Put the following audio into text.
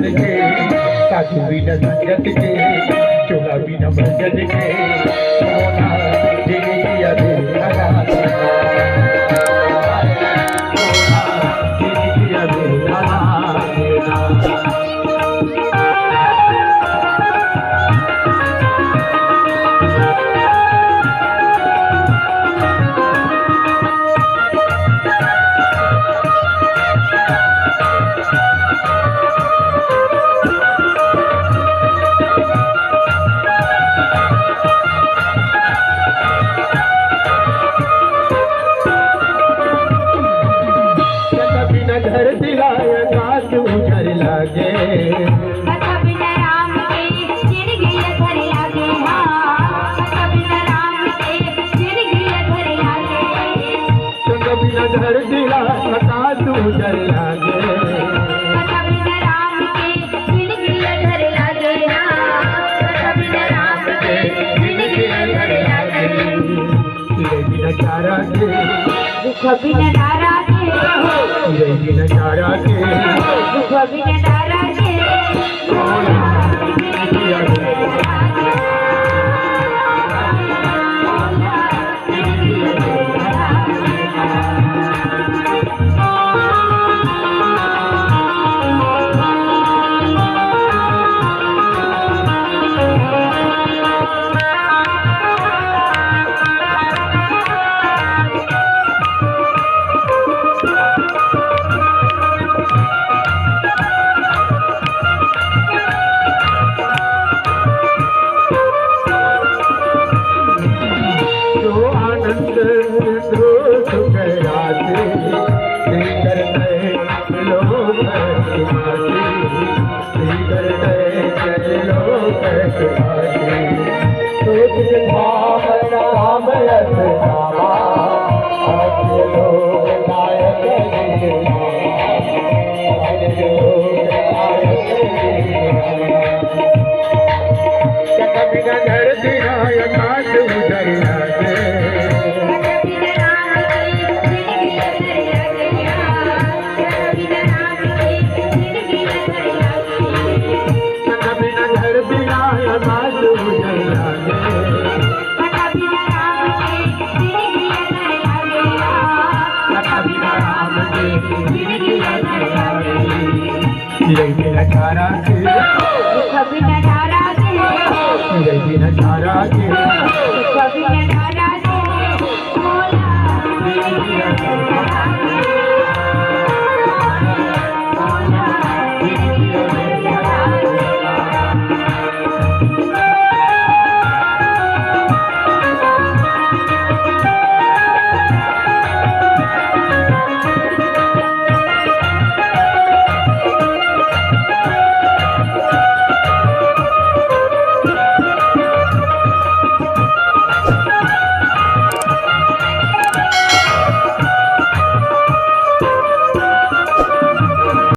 साधु बिना संगत के चोला बिना भजन के मोना तेरे किया दे लगा मोना तेरे किया दे लगा घर दिलाया घाट उजर लागे कथा बिना राम के चिड़ गया घर लागे कथा बिना राम के चिड़ गया घर लागे कथा बिना घर दिलाया घाट उजर लागे कथा बिना राम के चिड़ गया घर लागे कथा बिना राम के चिड़ गया घर लागे तेरे बिना चारा के दुख बिना डारा के तेरे बिना चारा के दुख बिना डारा के मोना तेरे किया दे लोग